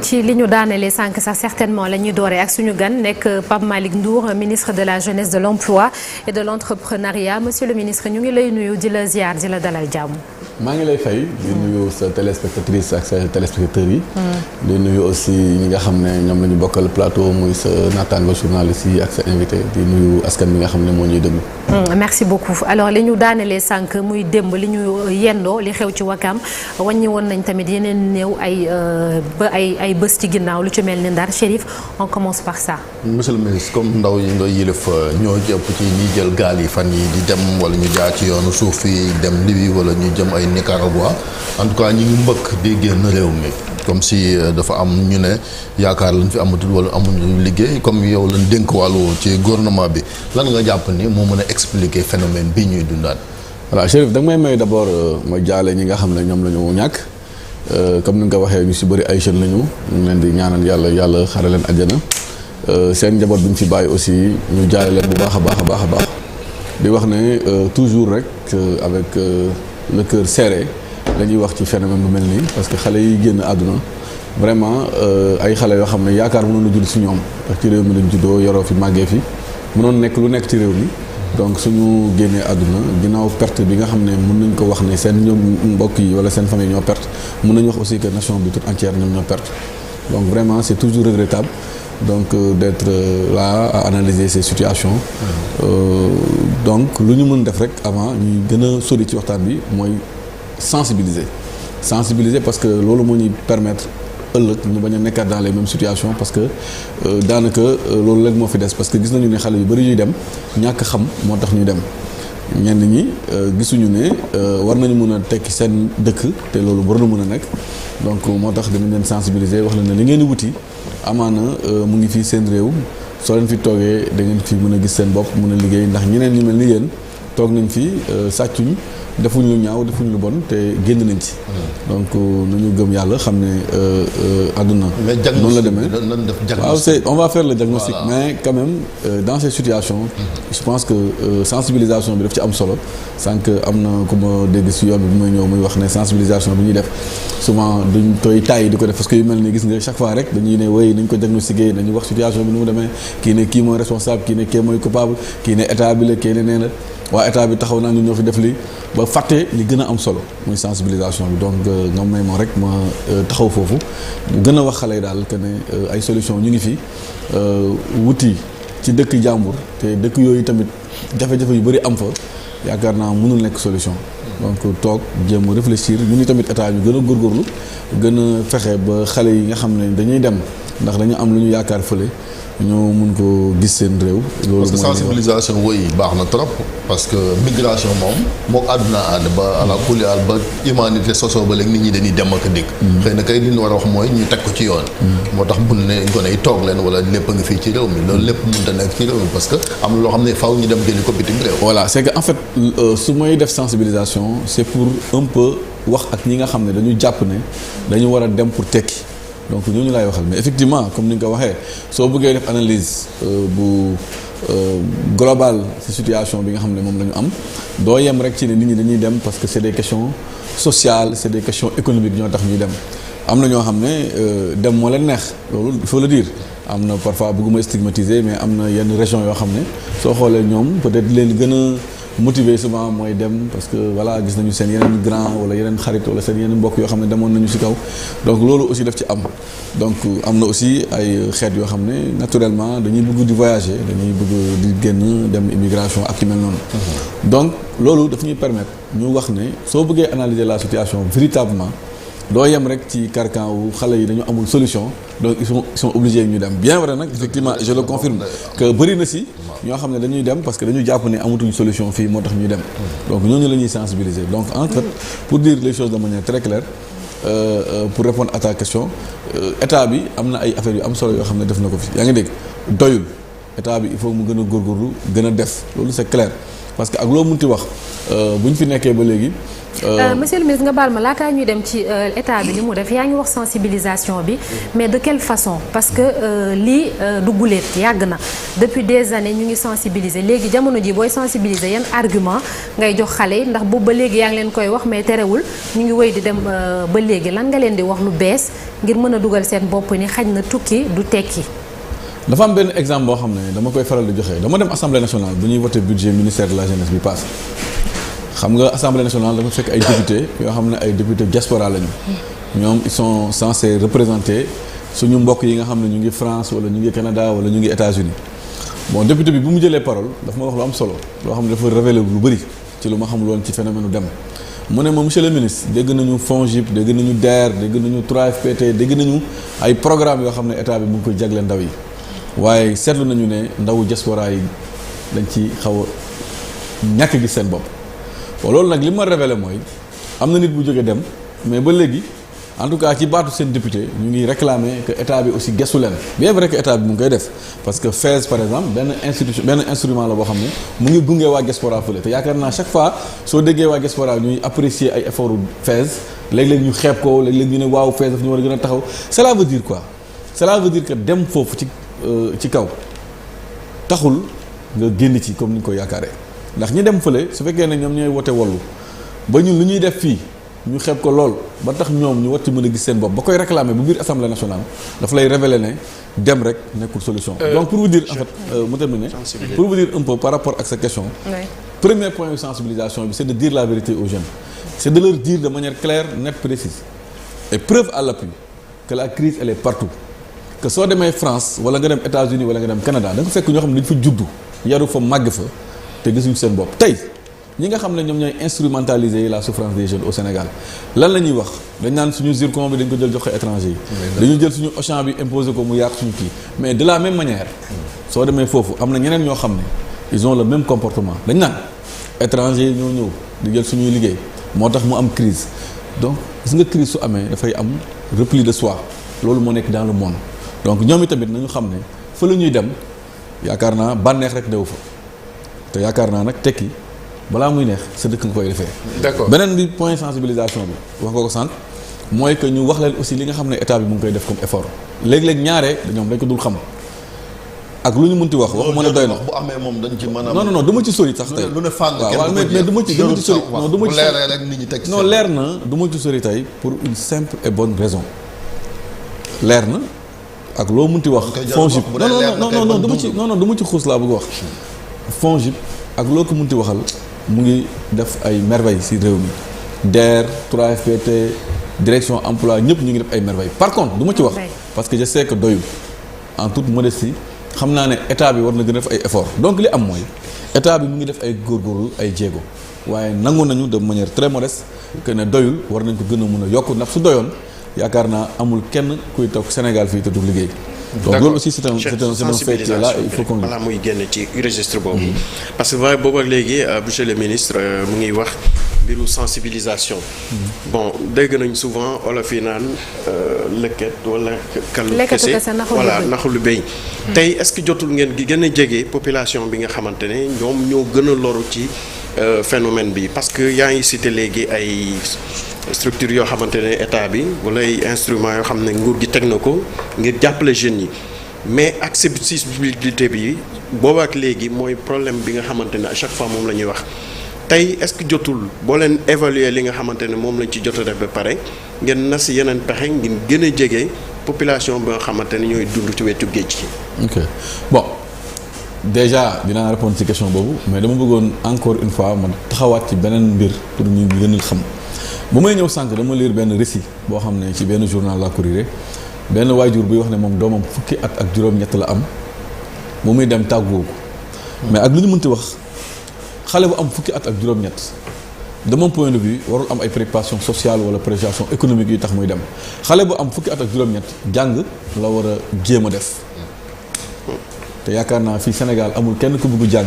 ci li ñu daanelee sànq sax certainement la ñuy dooree ak suñu gan nekk Pape Malick Ndour ministre de la jeunesse de l'emploi et de l'entrepreneuriat monsieur le ministre ñu ngi lay nuyu di la ziar di la dalal jàmm. maa ngi lay fay di nuyu sa téléspectatrice ak sa téléspectateurs yi. di nuyu aussi ñi nga xam ne ñoom la ñu bokkal plateau muy sa naataango journaliste yi ak sa invité di nuyu askan bi nga xam ne moo ñuy déglu. merci beaucoup alors li ñu daanelee sànq muy démb li ñu yendoo li xew ci Wakam wàññi woon nañ tamit yeneen néew ay bés ci ginnaaw lu ci mel ni Ndar Chérif on commence par ça. monsieur le ministre comme ndaw yi nga yilif ñoo jëpp ci ñi jël gaal yi fan yi di dem wala ñu jaar ci yoonu suuf yi dem Libye wala ñu jëm ay Nicaragua en tout cas ñi ngi mbëkk di génn réew mi comme si dafa am ñu ne yaakaar lañ fi amatul wala amuñu liggéey comme yow lañ dénk wàllu ci gouvernement bi lan nga jàpp ni moo mën a expliquer phénomène bi ñuy dundaat. voilà Chérif da nga may d'abord ma jaale ñi nga xam ne ñoom la ñu ñàkk comme ni nga ko waxee ñu si bëri ay jeunes la ñu leen di ñaanal yàlla xare leen àjjana seen njaboot bi ñu fi bàyyi aussi ñu jaale leen bu baax a baax di wax ne toujours rek avec le cœur serré la ñuy wax ci phénomène bu mel nii parce que xale yi génn àdduna vraiment ay xale yoo xam ne yaakaar mënoon na judd si ñoom parce que ci réew mi lañ juddoo yoroo fi màggee fi mënoon nekk lu nekk ci réew mi donc suñu génnee àdduna ginnaaw perte bi nga xam ne mën nañ ko wax ne seen ñoom mbokk yi wala seen famille ñoo perte mën nañu wax aussi que nation bi toute entière ñoom ñoo perte donc vraiment c'est toujours regrettable donc d'être là à analyser ces situations donc lu ñu mën def rek avant ñuy gën a sori ci waxtaan bi mooy sensibiliser parce que loolu moo ñuy permettre ëllëg ñu bañ a nekkaat dans les mêmes situations parce que daanaka loolu rek moo fi des parce que gis nañu ne xale yu bari ñuy dem ñàkk xam moo tax ñuy dem ñenn ñi gisuñu ne war nañu mën a tekki seen dëkk te loolu war na mën a nekk donc moo tax dinañ leen sensibiliser wax leen ne li ngeen di wuti amaana mu ngi fii seen réew soo leen fi toogee da ngeen fi mën a gis seen bopp mën a liggéey ndax ñeneen ñu mel ni yéen toog nañ fi sàccuñ defuñ lu ñaaw defuñ lu bon te génn nañ ci. donc nañu gëm yàlla xam ne àdduna. noonu la demee waaw c'est on va faire le diagnostic. Voilà. Mais quand même dans ces situations. Je pense que sensibilisation bi daf ci am solo sànq am na ku ma dégg si yoon bi bu may ñëw muy wax ne sensibilisation bi ñuy def souvent duñ koy tàyyi di ko def parce que yu mel ni gis nga chaque fois rek dañuy ne wéy nañ ko diagnostiquer nañu wax situation bi nu mu demee kii ne kii mooy responsable kii ne kii mooy coupable kii ne état bi la kii ne nee na waa état bi taxaw naa ñu ñoo fi def lii ba fàtte li gën a am solo muy sensibilisation bi donc nga may ma rek ma taxaw foofu gën a wax xale yi daal que ne ay solution ñu ngi fi wuti ci dëkk jàmbur te dëkk yooyu tamit jafe-jafe yu bëri am fa yaakaar naa mënul nekk solution donc toog jéem a réfléchir ñu ni tamit état ñu gën a góorgóorlu gën a fexe ba xale yi nga xam ne dañuy dem ndax dañu am lu ñu yaakaar fële ñoo mun ko gis seen réew. loolu parce que sensibilisation woy baax na trop parce que migration moom moo àdduna ànd ba à la kulial ba humanité sosoo ba léegi nit ñi dañuy dem ak a dikk. xëy na kay li ñu war a wax mooy ñu teg ko ci yoon. moo tax bu ne ko ne toog leen wala lépp a ngi fii ci réew mi loolu lépp mënut a nekk ci réew mi parce que am na loo xam ne faaw ñu dem jëli ko bitim réew. voilà c'est que en fait su may def sensibilisation c'est pour un peu wax ak ñi nga xam ne dañu jàpp ne dañu war a dem pour tekki. donc ñooñu laay waxal mais effectivement comme ni nga ko waxee soo bëggee def analyse bu globale ci situation bi nga xam ne moom la ñu am doo yem rek ci ne nit ñi dañuy dem parce que c'est des questions sociales c'est des questions économiques ñoo tax ñuy dem am na ñoo xam ne dem moo leen neex loolu il faut le dire am na parfois bëgguma stigmatiser mais am na yenn régions yoo xam ne soo xoolee ñoom peut-être leen gën a motivé souvent mooy dem parce que voilà gis nañu seen yeneen grand wala yeneen xarit wala seen yeneen mbokk yoo xam ne demoon nañu ci kaw donc loolu aussi daf ci am donc am na aussi ay xeet yoo xam ne naturellement dañuy bëgg di voyager dañuy bëgg di génn dem immigration ak yu mel noonu donc loolu daf ñuy permettre ñu wax ne soo bëggee analyser la situation véritablement doo yem rek ci carcan wu xale yi dañu amul solution donc ils sont obligés ñu dem bien vrai nag effectivement je le confirme que bëri na si ñoo xam ne dañuy dem parce que dañu jàpp ne amatuñ solution fii moo tax ñuy dem donc ñooñu la ñuy sensibiliser donc en fait pour dire les choses de manière très claire pour répondre à ta question état bi am na ay affaires yu am solo yoo xam ne def na ko fi yaa ngi dégg doyul état bi il faut mu gën a góorgóorlu gën a def loolu c'est clair parce que ak loo munti wax bu ñu fi nekkee ba léegi monsieur le ministre nga baal ma laataa ñuy dem ci état bi li mu def yaa ngi wax sensibilisation bi mais de quelle façon parce que lii du guléet yàgg na depuis des années ñu ngi sensibiliser léegi jamono ji booy sensibiliser yan argument ngay jox xale yi ndax boobu ba léegi yaa ngi leen koy wax mais terewul ñu ngi wéy di dem ba léegi lan nga leen di wax lu bees ngir mën a dugal seen bopp ni xaj na tukki du tekki. dafa am benn exemple boo xam ne dama koy faral di joxe dama dem assemblée nationale bu ñuy voté budget ministère de la jeunesse bi passé xam nga assemblée nationale dafa fekk ay députés yoo xam ne ay députés diaspora lañu. ñoom ils sont censés représenter suñu mbokk yi nga xam ne ñu ngi France wala ñu ngi Canada wala ñu ngi États-Unis bon député bi bu mu jëlee parole dafa ma wax lu am solo loo xam ne dafa révélé lu bëri ci lu ma xamul woon ci phénomène dem mu ne ma monsieur le ministre dégg nañu FONGIP dégg nañu DER dégg nañu 3FPT dégg nañu ay programme yoo xam ne état bi mu ngi koy jagle ndaw yi waaye seetlu nañu ne ndawu diaspora yi dañ ci xaw a ñàkk gis seen bopp loolu nag li ma révélé mooy am na nit bu jógee dem mais ba léegi en tout cas ci baatu seen député ñu ngi réclamer que état bi aussi gestu leen bien vrai que état bi mu ngi koy def parce que FAISE par exemple benn instrument la boo xam ne mu ngi gunge waa diaspora fële te yaakaar naa chaque fois soo déggee waa diaspora ñuy apprécier ay efforts FAISE léeg-léeg ñu xeeb ko léeg-léeg ñu ne waaw FAISE daf ñu war a gën a taxaw cela veut dire quoi cela veut dire que dem foofu ci kaw taxul nga génn ci comme ni ñu ko yaakaaree ndax ñi dem fële su fekkee ne ñoom ñooy wote wallu ba ñun lu ñuy def fii ñu xeeb ko lool ba tax ñoom ñu war ci mën a gis seen bopp ba koy réclamer bu biir assemblée nationale dafa lay révéler ne dem rek nekkul solution. Donc pour vous dire en fait mu terminer pour vous dire un peu par rapport ak sa question. Premier point de sensibilisation bi c'est de dire la vérité aux jeunes. C'est de leur dire de manière claire, nette, précise et preuve à l'appui que la crise elle est partout. Que soo demee France wala nga dem États-Unis wala nga dem Canada da nga fekk ñoo xam ne dañu fa juddu yaru fa màgg fa te gisuñu seen bopp tey ñi nga xam ne ñoom ñooy instrumentaliser la souffrance des jeunes au Sénégal lan la ñuy wax dañ naan suñu zircon bi dañ ko jël jox ko étranger yi dañu jël suñu Auchan bi imposé ko mu yàq suñu kii mais de la même manière soo demee foofu am na ñeneen ñoo xam ne ils ont le même comportement dañ naan étranger yi ñoo ñëw di jël suñuy liggéey moo tax mu am crise donc gis nga crise su amee dafay am repli de soi loolu moo nekk dans le monde donc ñoom itamit nañu xam ne fa la ñuy dem yaakaar naa bànneex rek dew fa te yaakaar naa nag tekki balaa muy neex sa dëkk nga koy defee. D'accord. Beneen bi point sensibilisation bi wax nga ko sànq mooy que ñu wax leen aussi li nga xam ne état bi mu ngi koy def comme effort léeg-léeg ñaare ñoom dañ ko dul xam ak lu ñu mënti wax waxu mën a doy na bu amee moom dañ ci mën a. non du ma ci sori sax tey lu ne fàng kenn waaw mais du ma ci sori non du ma ci leeree rek nit ñi teg non leer na du ma ci sori tey pour une simple et bonne raison leer na ak loo mënti wax. FONGIP non du ma ci xuus laa bëgg wax FONGIP ak loo ko mënti waxal. mu ngi def ay merveilles ci réew mi DER 3FPT direction emploi ñëpp ñu ngi def ay merveilles par contre du ma ci wax parce que je sais que doyul en toute modestie xam naa ne état bi war na gën a def ay efforts donc li am mooy état bi mu ngi def ay góorgóorlu ay jéego waaye nangu nañu de manière très modeste que ne doyul war nañ ko gën a mën a yokk ndax su doyoon yaakaar naa amul kenn kuy toog Sénégal fii te du liggéey. donc loolu aussi c'est un fait qui est là il faut qu'on balaa muy génn ci registre boobu parce que waaye boobu ak léegi monsieur le ministre mu ngi wax mbiru sensibilisation bon dégg nañ souvent olof yi naan lëkkat wala kallu kese voilà naxu lu béy tey est-ce que jotul ngeen gi gën a jege population bi nga xamante ne ñoom ñoo gën a loru ci phénomène bi parce que yaa ngi cité léegi ay structure yoo xamante ne état bi wala ay instruments yoo xam ne nguur gi teg na ko ngir jàppale jeunes yi mais accessibilité bi booba ak léegi mooy problème bi nga xamante ne à chaque fois moom la ñuy wax tey est-ce que jotul boo leen évaluer li nga xamante ne moom lañ ci jot a def ba pare ngeen nas yeneen pexe ngir gën a jege population bi nga xamante ne ñooy dund ci wetu géej gi. ok bon déjà dinaa répondre ci question boobu mais dama bëggoon encore une fois man taxawaat ci beneen mbir pour ñu gën a xam. bu may ñëw sànq dama lire benn récit boo xam ne ci benn journal la Courrier benn waajur buy wax ne moom doomam fukki at ak juróom-ñett la am mu muy dem tàggoo ko mais ak lu ñu mënti wax xale bu am fukki at ak juróom-ñett de mon point de vue warul am ay préoccupation sociale wala préoccupation économique yu tax muy dem xale bu am fukki at ak juróom-ñett jàng la war a jéem a def te yaakaar naa fii Sénégal amul kenn ku bëgg jàng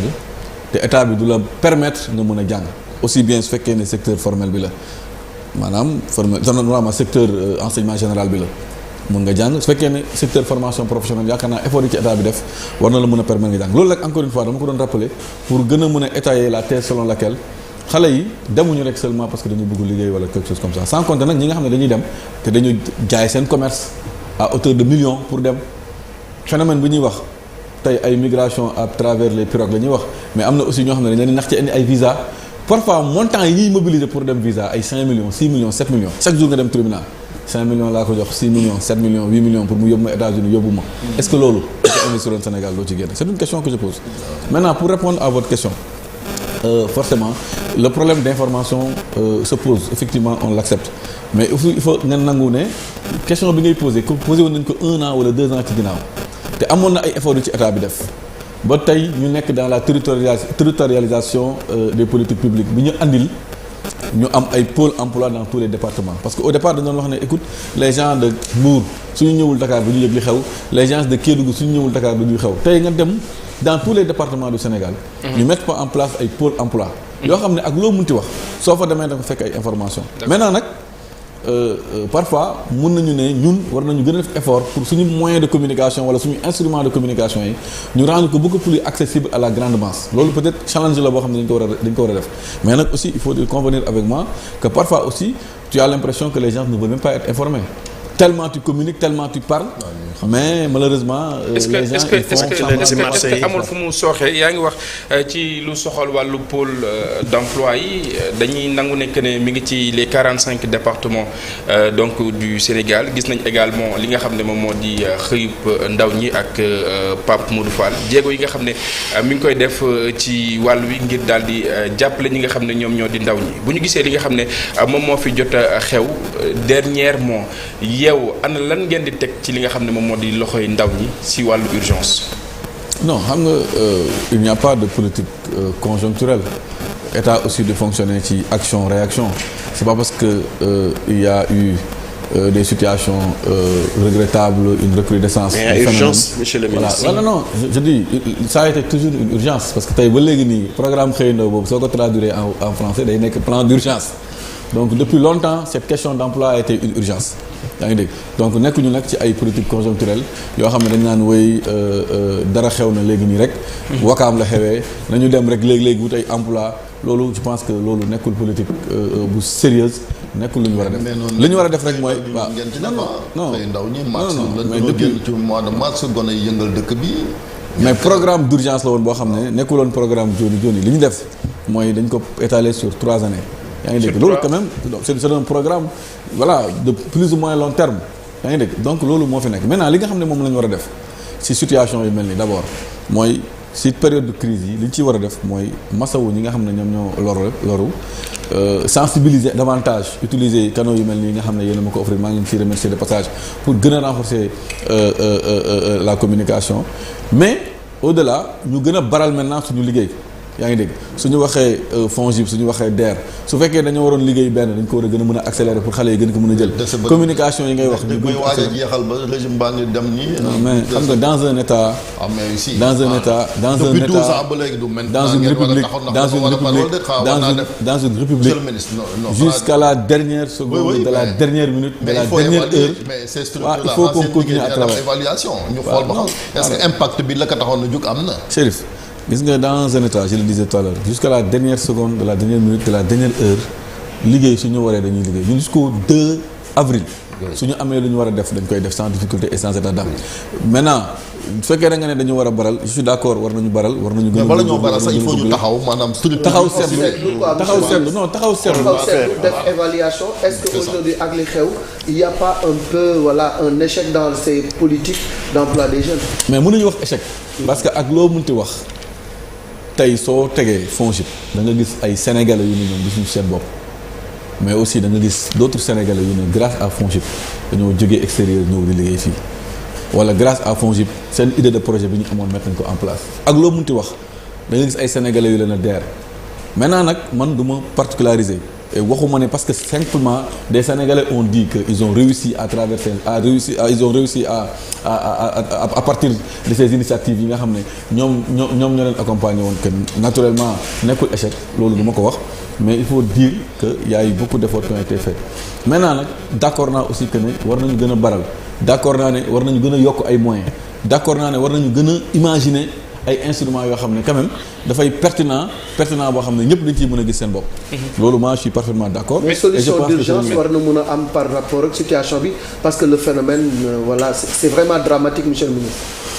te état bi du la permettre nga mën a jàng aussi bien su fekkee ne secteur formel bi la maanaam normalement secteur enseignement général bi la mun nga jàng su fekkee ne secteur formation professionnelle yaakaar naa effort yi ci état bi def war na la mën a permettre nga jàng loolu nag encore une fois dama ko doon rappeler pour gën a mën a étayer la thèse selon laquelle xale yi demuñu rek seulement parce que dañu bëgg liggéey wala quelque chose comme ça sans compter nag ñi nga xam ne dañuy dem te dañu jaay seen commerce à hauteur de millions pour dem phénomène bu ñuy wax tey ay migration à travers les pirogues la ñuy wax mais am na aussi ñoo xam ne dañ leen nax ci indi ay visa parfois montant yi ñuy mobiliser pour dem visa ay 5 millions 6 millions 7 millions chaque jour nga dem tribunal 5 millions laa ko jox 6 millions 7 millions 8 millions pour mu yóbbu ma États-Unis yóbbu ma est-ce que loolu ko investir woon Sénégal doo ci génn c'est une question que je pose maintenant pour répondre à votre question forcément le problème d'information se pose effectivement on l'accepte mais il faut nga nangu ne question bi ngay posé woon nañ ko 1 an wala 2 ans ci ginnaaw te amoon na ay efforts yu ci état bi def ba tey ñu nekk dans la territorialisation des politiques publiques bi ñu andil ñu am ay pôle emploi dans tous les départements parce que au départ dañu doon wax ne écoute les gens de Mbour suñu ñëwul Dakar du ñu yëg li xew les gens de Kédougou suñu ñëwul Dakar du ñu xew tey nga dem dans tous les départements du Sénégal ñu mettre pas en place ay pôle emploi yoo xam ne ak loo munti wax soo fa demee da nga fekk ay information maintenant nag parfois mun nañu ne ñun war nañu gën a def effort pour suñu moyen de communication wala suñu instrument de communication yi ñu rendre ko beaucoup plus accessible à la grande masse loolu peut-être challenge la boo xam ne dañ ko war a def mais nag aussi il faut convenir avec moi que parfois aussi tu as l'impression que les gens ne veulent même pas être informés tellement tu communiques tellement tu parles mais malheureusement les gens est-ce que amul fu mu sooxee yaa ngi wax ci lu soxal wàllu pôle d'emploi yi dañuy nangu nekk ne mi ngi ci les 45 départements donc du Sénégal gis nañ également li nga xam ne moom moo di xëyub ndaw ñi ak Pape Modou Fall jéego yi nga xam ne mi ngi koy def ci wàll wi ngir daal di jàppale ñi nga xam ne ñoom ñoo di ndaw ñi bu ñu gisee li nga xam ne moom moo fi jot a xew dernièrement yow ana lan ngeen di teg ci li nga xam ne moom moo di loxoy ndaw ñi si wàllu urgence. non xam nga il n'y a pas de politique conjoncturelle état aussi de fonctionner ci action réaction c'est pas parce que il y a eu des situations regrettables une recrudescence. mais il y a urgence monsieur le ministre. voilà non je dis ça a été toujours une urgence parce que tey ba léegi nii programme xëy na boobu soo ko traduire en français day nekk plan d'urgence donc depuis longtemps cette question d'emploi a été une urgence. yaa ngi dégg donc nekkuñu nag ci ay politique conjoncturelle yoo xam ne dañ naan woy dara xew na léegi nii rek wakaam la xewee nañu dem rek léegi-léegi wut ay emploi loolu je pense que loolu nekkul politique bu sérieuse nekkul lu ñu war a def li ñu war a def rek mooy waaw non ndaw ñi mars lañu génn ci mois de mars gone yi yëngal dëkk bi mais programme d'urgence la woon boo xam ne nekkuloon programme joni li ñu def mooy dañ ko étaler sur 3 années yaa ngi dégg loolu quand même c'est un programme voilà de plus ou moins long terme yaa ngi dégg donc loolu moo fi nekk maintenant li nga xam ne moom la ñu war a def ci situation yu mel ni d'abord mooy ci période de crise yi li ñu ciy war a def mooy masawu ñi nga xam ne ñoom ñoo loru sensibiliser davantage utiliser canaux yu mel nii nga xam ne yéen a ma ko offrir maa ngi leen ciy remercier de passage pour gën a renforcer la communication mais au-delà ñu gën a baral maintenant suñu liggéey yaa ngi dégg suñu waxee FONGIP suñu waxee DER su fekkee dañoo waroon liggéey benn dañ ko war a gën a mën a accélérer pour xale yi gën ko mën a jël communication yi ngay wax ñu gën waaj a jeexal ba régime baa ngi dem nii mais xam nga dans un état dans une république jusqu'à la dernière seconde de la dernière minute de la dernière heure il faut qu'on continue à travailler évaluation ñu xool ba xam est-ce que impact bi la ko taxoon na jóg am na Chérif gis nga dans un état je le disais tout à l'heure jusqu'à la dernière seconde de la dernière minute de la dernière heure liggéey su ñu waree dañuy liggéey ñun jusqu'au 2 avril su ñu amee lu ñu war a def dañ koy def sans difficulté et sans état d'âme maintenant su fekkee da nga ne dañu war a baral je suis d'accord war nañu baral war nañu gën a bala ñoo baral sax il faut ñu taxaw maanaam taxaw seetlu def évaluation est-ce que aujourd'hui ak li xew il y a pas un peu un échec dans ces politiques d'emploi des jeunes mais mënuñu wax échec parce que ak loo mënti wax tey soo tegee FONGIP da nga gis ay sénégalais yu ne ñoom gisuñu seen bopp mais aussi da nga gis d'autres sénégalais yu ne grâce à FONGIP dañoo jógee extérieur ñëw di liggéey fii wala grâce à FONGIP seen idée de projet bi ñu amoon mettre nañ ko en place ak loo mënti wax da nga gis ay sénégalais yu leen a DER maintenant nag man du ma particulariser et waxuma ne parce que simplement des sénégalais ont dit que ils ont réussi à traverser ils ont réussi à partir de ces initiatives yi nga xam ne ñoom ñoo leen accompagner woon que naturellement nekkul échec loolu du ma ko wax mais il faut dire que y a eu beaucoup d'efforts qui ont été faits maintenant nag d'accord naa aussi que ne war nañu gën a baral d'accord naa ne war nañu gën a yokk ay moyens d'accord naa ne war nañu gën a imaginer ay instruments yoo xam ne quand même dafay pertinent boo xam ne ñëpp dañ ciy mën a gis seen bopp. loolu moi je suis parfaitement d'accord. mais solution d'urgence war na mën a am par rapport ak situation bi parce que le phénomène voilà c'est vraiment dramatique monsieur le ministre.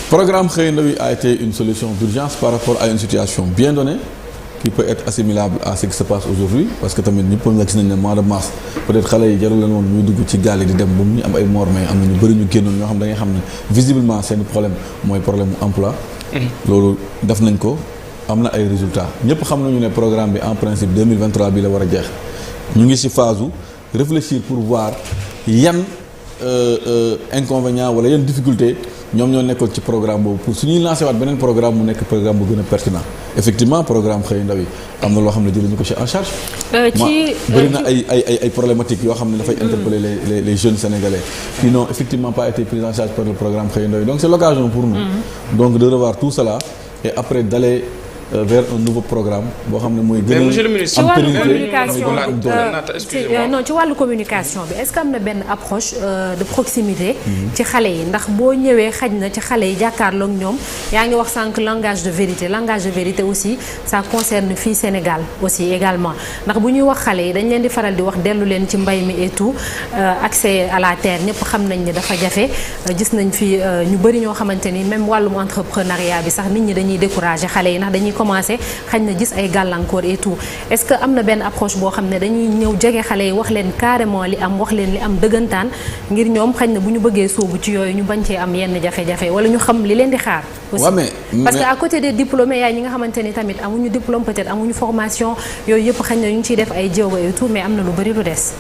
Programme Xëy Ndaw yi a été une solution d'urgence par rapport à une situation bien donnée qui peut être assimilable à ce qui se passe aujourd'hui parce que tamit ñëpp nga gis nañ ne mois de mars peut-être xale yi jarul leen woon ñuy dugg ci gaal yi di dem ba mu ñu am ay mort mais am na ñu bëri ñu génnoon ñoo xam da ngay xam ne visiblement seen problème mooy problème mu emploi. loolu def nañ ko am na ay résultats ñëpp xam nañu ne programme bi en principe 2023 bi la war a jeex ñu ngi ci phase u réfléchir pour voir yan inconvénients wala yan difficultés ñoom ñoo nekkoon ci programme boobu pour su ñuy lancé waat beneen programme mu nekk programme bu gën a pertinent effectivement programme Xëy Ndaw yi am na loo xam ne jëluñu ko ci en charge. bëri na ay problématiques yoo xam ne dafay interpeller les jeunes sénégalais qui n'ont effectivement pas été pris en charge par le programme Xëy Ndaw yi donc c'est l'occasion pour nous donc de revoir tout cela et après d'aller vers un nouveau programme boo xam ne mooy. gën a mais monsieur le ministre ci wàllu communication non ci wàllu communication bi est-ce que am na benn approche de proximité. ci xale yi ndax boo ñëwee xaj na ci xale yi jàkkaarloo ak ñoom yaa ngi wax sànq langage de vérité aussi ça concerne fii Sénégal aussi également ndax bu ñuy wax xale yi dañ leen di faral di wax dellu leen ci mbay mi et tout accès à la terre ñëpp xam nañ ne dafa jafe gis nañ fi ñu bëri ñoo xamante ni même wàllum entrepreneuriat bi sax nit ñi dañuy décourager xale yi ndax dañuy commencé xañ na gis ay gàllankoor et tout est-ce que am na benn approche boo xam ne dañuy ñëw jege xale yi wax leen carrément li am wax leen li am dëggantaan ngir ñoom xañ na bu ñu bëggee sóobu ci yooyu ñu bañ cee am yenn jafe-jafe wala ñu xam li leen di xaar aussi parce que à côté des diplômés yaay ñi nga xamante ni tamit amuñu diplôme peut-être amuñu formation yooyu yëpp xañ na ñu ngi ciy def ay jéego et tout mais am na lu bari lu des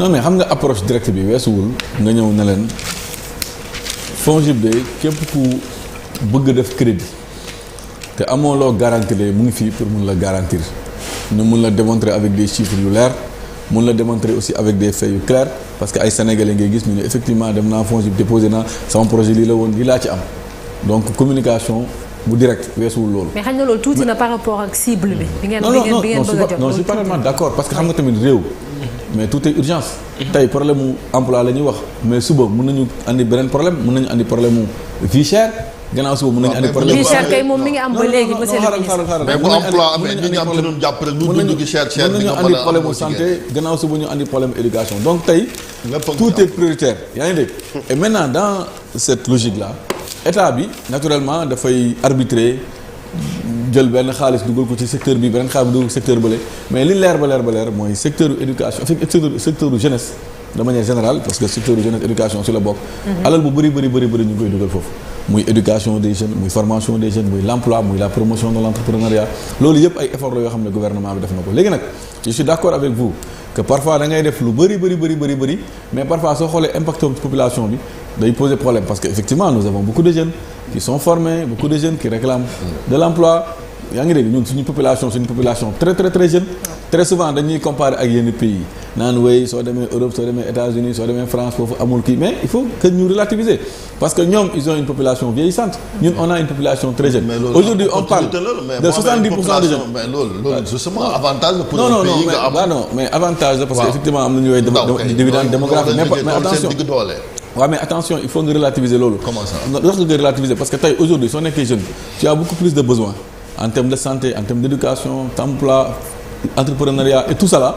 non mais xam nga approche directe bi weesuwul nga ñëw ne leen FONGIP de képp ku bëgg def crédit te amoo loo garantir mu ngi fii pour mun la garantir ñu mun la démontrer avec des chiffres yu leer mun la démontrer aussi avec des faits yu clairs parce que ay sénégalais ngay gis ñu ne effectivement dem naa FONGIP déposé naa sama projet lii la woon lii laa ci am donc communication bu direct weesuwul loolu. mais xam nga loolu tuuti na par rapport ak cible bi. bi ngeen bëgg a jot non je suis parfaitement d'accord parce que xam nga tamit réew. mais tout est urgence. tey problème mu emploi la ñuy wax mais suba mun nañu andi beneen problème mun nañu andi problème mu vie chère. gannaaw suba mën nañu andi problème vie chère kay moom mi ngi am ba léegi monsieur le ministre mais bu emploi amee ñu am ci doon jàpp rek lu dund gi cher cher mën nañu andi problème mu santé gannaaw suba ñu andi problème éducation donc tey tout est prioritaire yaa ngi dégg et maintenant dans cette logique là état bi naturellement dafay arbitrer jël benn xaalis dugal ko ci secteur bi beneen xaalis dugal ko secteur bële mais li leer ba leer mooy secteur éducation secteur jeunesse de manière générale parce que secteur jeunesse éducation ci la bokk alal bu bëri ñu ngi koy dugal foofu muy éducation des jeunes muy formation des jeunes muy l'emploi muy la promotion de l'entrepreneuriat loolu yëpp ay efforts la yoo xam ne gouvernement bi def na ko léegi nag je suis d'accord avec vous que parfois da ngay def lu bëri mais parfois soo xoolee impact ci population bi day poser problème parce que effectivement nous avons beaucoup de jeunes qui sont formés beaucoup de jeunes qui réclament de l'emploi yaa ngi dégg ñun suñu population très jeune très souvent dañuy comparer ak yenn pays naan wey soo demee Europe soo demee États-Unis soo demee France foofu amul kii mais il faut que ñu relativiser parce que ñoom ils ont une population vieillissante ñun on a une population très jeune. Aujourd'hui on parle de 70% de jeunes. mais loolu justement avantage la pour un pays nga am non mais avantage la parce que effectivement am nañu woy dividende démographique mais attention waaw mais attention il faut nga relativiser loolu. Comment ça loolu nga relativiser parce que tey aujourd'hui soo nekkee jeune tu as beaucoup plus de besoins en termes de santé en termes d'éducation d'emploi entrepreneuriat et tout ça là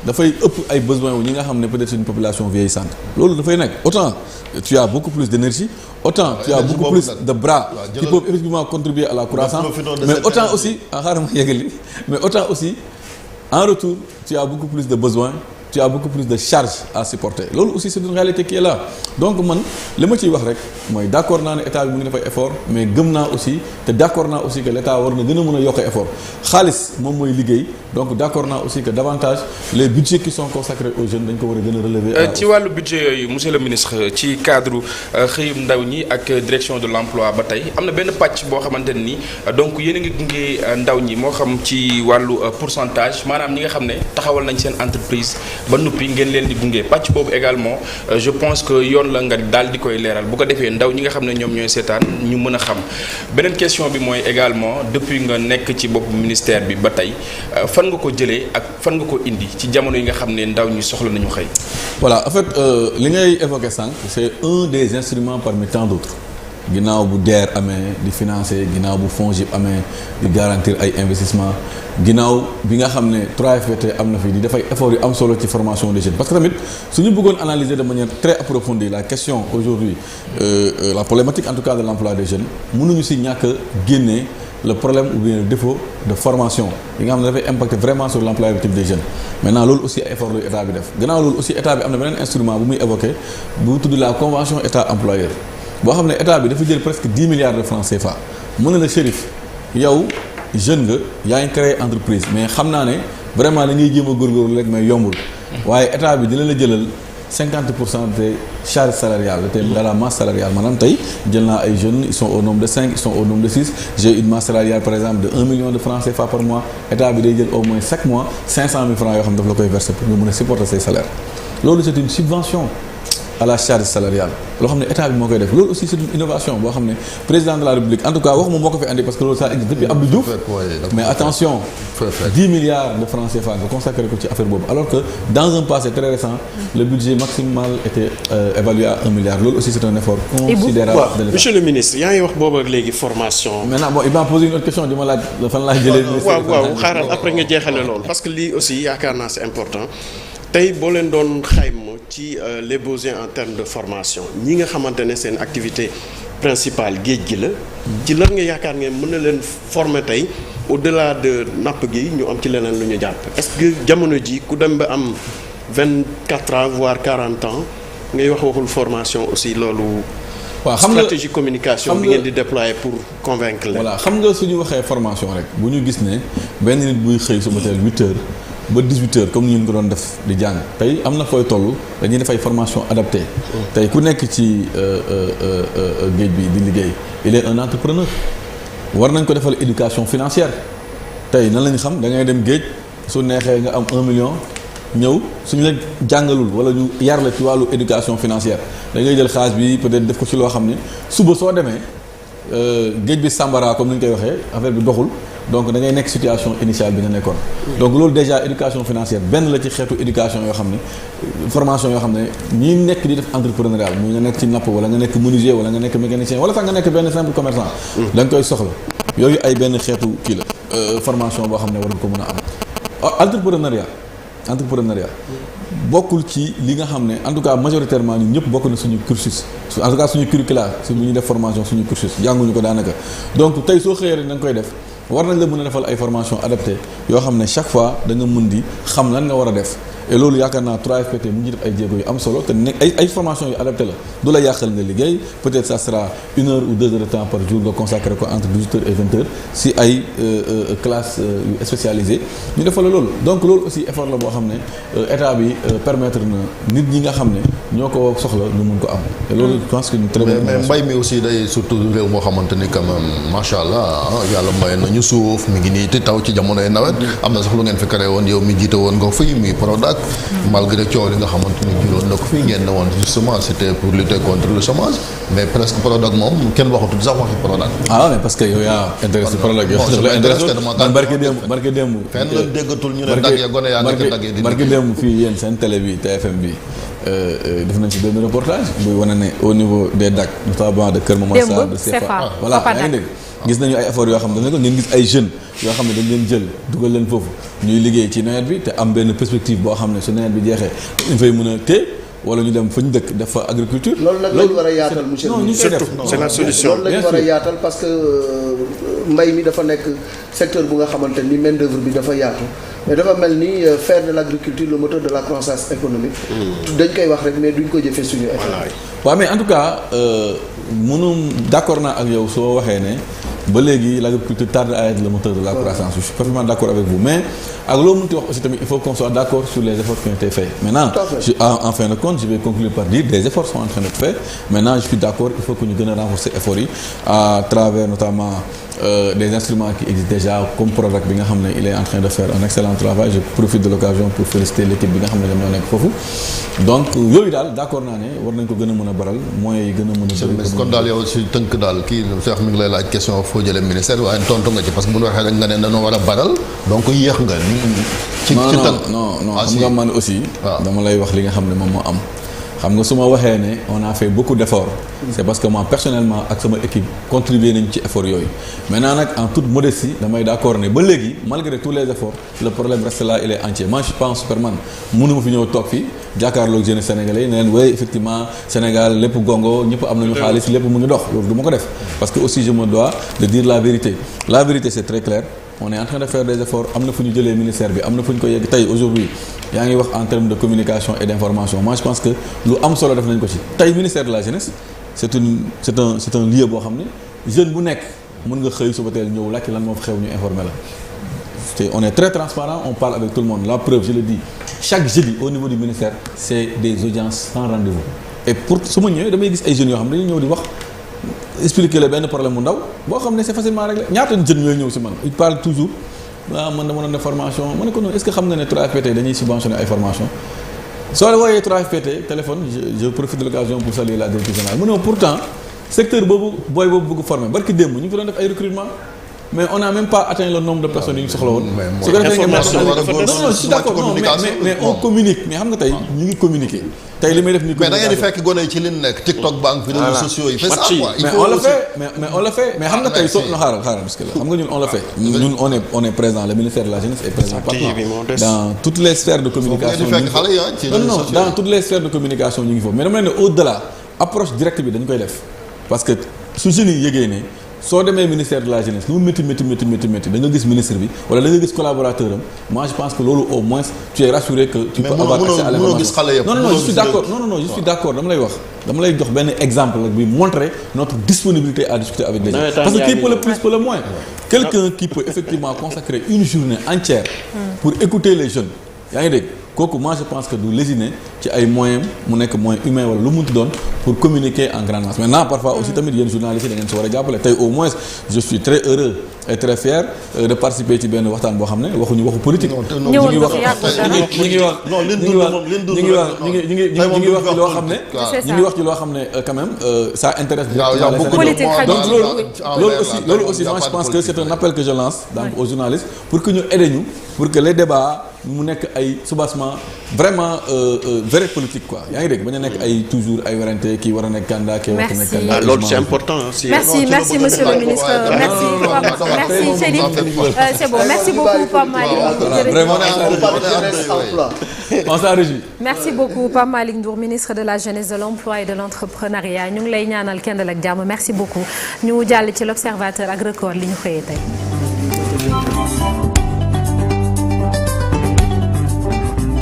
dafay ëpp ay besoins wu ñi nga xam ne peut-être une population vieillissante loolu dafay nekk autant tu as beaucoup plus d'énergie autant tu as beaucoup plus de bras qui peuvent effectivement contribuer à la croissance mais autant aussi xaaral ma yeggali mais autant aussi en retour tu as beaucoup plus de besoins tu as beaucoup plus de charges à supporter loolu aussi c'est une réalité qui est là donc man li ma ciy wax rek mooy d'accord naa ne état bi mu ngi def ay effort mais gëm naa aussi te d'accord naa aussi que l'état war na gën a mën a yokk effort xaalis moom mooy liggéey donc d'accord naa aussi que davantage les budgets qui sont consacrés aux jeunes dañ ko war a gën a relever. ci wàllu budget yooyu monsieur le ministre ci cadre xëyum ndaw ñi ak direction de l'emploi ba tey am na benn pàcc boo xamante ne ni donc yéen a ngi gunge ndaw ñi moo xam ci wàllu pourcentage maanaam ñi nga xam ne taxawal nañ seen entreprise. ba noppi ngeen leen di gunge pàcc boobu également je pense que yoon la nga daal di koy leeral bu ko defee ndaw ñi nga xam ne ñoom ñooy seetaan ñu mën a xam beneen question bi mooy également depuis nga nekk ci bopp ministère bi ba tey fan nga ko jëlee ak fan nga ko indi ci jamono yi nga xam ne ndaw ñi soxla nañu xëy. voilà en fait li ngay évoqué sànq c'est un des instruments parmi tant d'autres ginnaaw bu DER amee di financer ginnaaw bu FONGIP amee di garantir ay investissement ginnaaw bi nga xam ne 3FPT am na fi di dafay effort yu am solo ci formation des jeunes parce que tamit su ñu bëggoon analyser de manière très approfondie la question aujourd'hui la problématique en tout cas de l'emploi des jeunes mënuñu si ñàkk génnee le problème ou bien le défaut de formation yi nga xam ne dafay impacter vraiment sur l'employabilité des jeunes maintenant loolu aussi ay effort lu état bi def gannaaw loolu aussi état bi am na beneen instrument bu muy évoqué bu tudd la convention état employeur boo xam ne état bi dafa jël presque 10 milliards de francs CFA mën na la Chérif yow jeune nga yaa ngi créé entreprise mais xam naa ne vraiment da ngay jéem a góorgóorlu rek mais yombul waaye état bi dina la jëlal 50% des charges salariales te de la masse salariale maanaam tey jël naa ay jeunes ils sont au nombre de 5 ils sont au nombre de 6 j'ai une masse salariale par exemple de 1 million de francs CFA par mois état bi day jël au moins chaque mois 500 000 francs yoo xam ne daf la koy verser pour nga mën a supporter say salaires loolu c'est une subvention à la charge salariale loo xam ne état bi moo koy def loolu aussi c'est une innovation boo xam ne président de la République en tout cas waxuma moo ko fi andi parce que loolu ça existe depuis Abdou Diouf mais attention 10 milliards de francs CFA nga consacré ko ci affaire boobu alors que dans un passé très récent le budget maximal était évalué à 1 milliard loolu aussi c'est un effort considérable de l'État. Monsieur le ministre yaa ngi wax boobu ak léegi formation. maintenant bon il m'a posé une autre question di ma laaj fan laa jëlee. waaw xaaral après nga jeexale loolu parce que lii aussi yaakaar naa c'est important tey boo leen doon xayma ci les besoins en termes de formation ñi nga xamante ne seen activité principale géej gi la ci lan nga yaakaar ngeen mën na leen former tey au-delà de napp gi ñu am ci leneen lu ñu jàpp est-ce que jamono ji ku dem ba am 24 ans voire 40 ans ngay waxul formation aussi loolu. waaw xam nga stratégie communication bi ngeen di déployer pour convaincre leen. voilà xam nga suñu waxee formation rek bu ñu gis ne benn nit buy xëy suba teel 8 heures. ba 18 heures comme ni ñu ko doon def di jàng tey am na fooy toll dañuy def ay formation adaptée tey ku nekk ci géej bi di liggéey il est un entrepreneur war nañ ko defal éducation financière tey nan lañu xam da ngay dem géej su neexee nga am 1 million ñëw suñu la jàngalul wala ñu yar la ci wàllu éducation financière da ngay jël xaalis bi peut-être def ko ci loo xam ne suba soo demee géej bi sambara comme ni ñu koy waxee affaire bi doxul donc da ngay nekk situation initiale bi nga nekkoon donc loolu déjà éducation financière benn la ci xeetu éducation yoo xam ne formation yoo xam ne ñi nekk di def entrepreneurial mu nga nekk ci napp wala nga nekk menuisier wala nga nekk mécanicien wala sax nga nekk benn simple commerçant da nga koy soxla yooyu ay benn xeetu kii la formation boo xam ne war nga ko mën a am entrepreneuriat bokkul ci li nga xam ne en tout cas majoritairement ñun ñëpp bokk na suñu cursus en tout cas suñu curricula su bu ñuy def formation suñu cursus jànguñu ko daanaka donc tey soo xëyee rek da nga koy def war nañ la mën a defal ay formation adaptée yoo xam ne chaque fois da nga mën di xam lan nga war a def et loolu yaakaar naa 3FPT mu ngi def ay jéego yu am solo te nekk ay formation yu adapté la du la yàqal nga liggéey peut-être ça sera 1 heure ou 2 heures de temps par jour nga consacré ko entre 18 heures et 20 heures si ay classes yu spécialisées ñu defal la loolu donc loolu aussi effort la boo xam ne état bi permettre na nit ñi nga xam ne ñoo ko soxla ñu mun ko am te loolu je pense que une très bonne mais mbay mi aussi day surtout réew moo xamante ni quand même macha allah yàlla may nañu suuf mi ngi nii te taw ci jamonoy nawet am na sax lu ngeen fi créé woon yow mi jiite woon nga fii muy Prodac malgré coow li nga xamante ni juróon na ko fii ngeen ne woon justement c'était pour lutter contre le chômage mais presque Prodac moom kenn waxatul sax waxi Prodac. ah mais parce que yow yaa intéressé Prodac yow la intéressé man barke démb fenn la déggatul ñu ne daggee gone yaa nekk daggee di barke démb fii yéen seen télé bi TFM bi def nañ ci benn reportage buy wane ne au niveau des DAC notamment de Kër Momar Sarr de CFA voilà yaa ngi dégg gis nañu ay efforts yoo xam ne dañ ko ngeen gis ay jeunes yoo xam ne dañ leen jël dugal leen foofu ñuy liggéey ci nawet bi te am benn perspective boo xam ne su nawet bi jeexee dañ fay mën a téye wala ñu dem fa ñu dëkk def fa agriculture. loolu nag lañu war a yaatal monsieur le ministre c'est la solution. loolu lañu war a yaatal parce que mbay mi dafa nekk secteur bu nga xamante ni main d'œuvre bi dafa yaatu mais dafa mel ni faire de l'agriculture le moteur de la croissance économique. dañ koy wax rek mais duñ ko jëfee suñu état. waaw mais en tout cas d'accord naa ak yow soo waxee ne ba léegi l'agriculture tarde à être le moteur de la croissance je suis parfaitement d'accord avec vous mais ak loo mënti wax aussi tamit il faut qu'on soit d'accord sur les efforts qui ont été faits maintenant en fin de compte je vais conclure par dire des efforts sont en train d'être faits maintenant je suis d'accord il faut que ñu gën a renforcer efforts yi à travers notamment des instruments qui existent déjà comme Prodac bi nga xam ne il est en train de faire un excellent travail je profite de l'occasion pour féliciter l'équipe bi nga xam ne ñoo nekk foofu donc yooyu daal d'accord naa ne war nañ ko gën a mën a baral moyens yi gën a mën a bëri kon daal yow si tënk daal kii Cheikh mi ngi lay laaj question foo jëlee ministère waaye tontu nga ci parce que bu ñu waxee rek nga ne dañoo war a baral donc yéex nga ci tënk non xam nga man aussi dama lay wax li nga xam ne moom moo am xam nga su ma waxee ne on a fait beaucoup d'efforts. c'est parce que moi personnellement ak sama équipe contribuer nañ ci effort yooyu. maintenant nag en toute modestie damay d'accord ne ba léegi malgré tous les efforts le problème reste là il est entier moi je pense Superman mënuma fi ñëw toog fii jàkkaarloog jeunes sénégalais ne leen oui effectivement Sénégal lépp gongo ñëpp am nañu xaalis lépp mu ngi dox loolu du ma ko def parce que aussi je me dois de dire la vérité c'est très clair. on est en train de faire des efforts am na fu ñu jëlee ministère bi am na fu ñu ko yegg tey aujourd'hui yaa ngi wax en termes de communication et d'information moi je pense que lu am solo def nañ ko ci tey ministère de la jeunesse c'est un lieu boo xam ne jeune bu nekk mën nga xëy suba teel ñëw laajte lan moo fa xew ñu informer la on est très transparent on parle avec tout le monde la preuve je le dis chaque jeudi au niveau du ministère c'est des audiences sans rendez-vous et pour su ma ñëwee damay gis ay jeunes yoo xam ne dañuy ñëw di wax expliquer la benn problème mu ndaw boo xam ne c'est facilement réglé ñaata jeunes ñooy ñëw ci man il parle toujours waaw man dama doon def formation ma ne ko noonu est-ce que xam nga ne 3FPT dañuy subventionner ay formation soo la wooyee 3FPT téléphone je profite de l'occasion pour saluer la directrice générale mu ne pourtant secteur boobu booy boobu bëgg former barki démb ñu ngi fi doon def ay recrutement mais on n'a même pas atteint le nombre de personnes yu ñu soxla woon. su ko defee non je suis d'accord non mais on communique mais xam nga tey ñu ngi communiquer tey li may def nii. mais da ngeen di fekk gone yi ci li nekk TikTok banque fi réseaux sociaux yi. mais on le fait mais on le fait mais xam nga tey soo xaaral parce que xam nga ñun on le fait. ñun on est présent le ministère de la jeunesse est présent partout dans toutes les sphères de communication. non dans toutes les sphères de communication ñu ngi foofu mais dama leen ne au-delà approche directe bi dañu koy def parce que su jeunes yi yëgee ne. soo demee ministère de la jeunesse lu mu métti da nga gis ministre bi wala da nga gis collaborateur am moi je pense que loolu au moins tu es rassuré que tu peux avoir accès à l'information non je suis d'accord dama lay jox benn exemple rek bi montrer notre disponibilité à discuter avec les gens parce que qui peut le plus peut le moins quelqu'un qui peut effectivement consacrer une journée entière pour écouter les jeunes yaa ngi dégg kooku moi je pense que du lésiner ci ay moyens mu nekk moyen humain wala lu munti doon pour communiquer en grande masse maintenant parfois aussi tamit yéen journalistes yi da ngeen si war a jàppale tey au moins je suis très heureux et très fier de participer ci benn waxtaan boo xam ne waxuñu waxu politique. ñu ngi wax ci loo xam ne quand même ça intéresse donc loolu aussi moi je pense que c'est un appel que je lance donc aux journalistes pour que ñu aider ñu pour que les débats mu nekk ay soubassement vraiment vrai politique quoi yaa ngi dégg bañ a nekk ay toujours ay werante kii war a nekk candidat kii war a nekk candidat loolu c'est important merci monsieur le ministre merci Chérif c'est bon merci beaucoup Pape Malick vraiment on s'en réjouit merci beaucoup Pape Malick Ndour ministre de la jeunesse de l'emploi et de l'entrepreneuriat ñu ngi lay ñaanal kenn ak jàmm merci beaucoup ñu jàll ci l'observateur ak record li ñu xëyee tey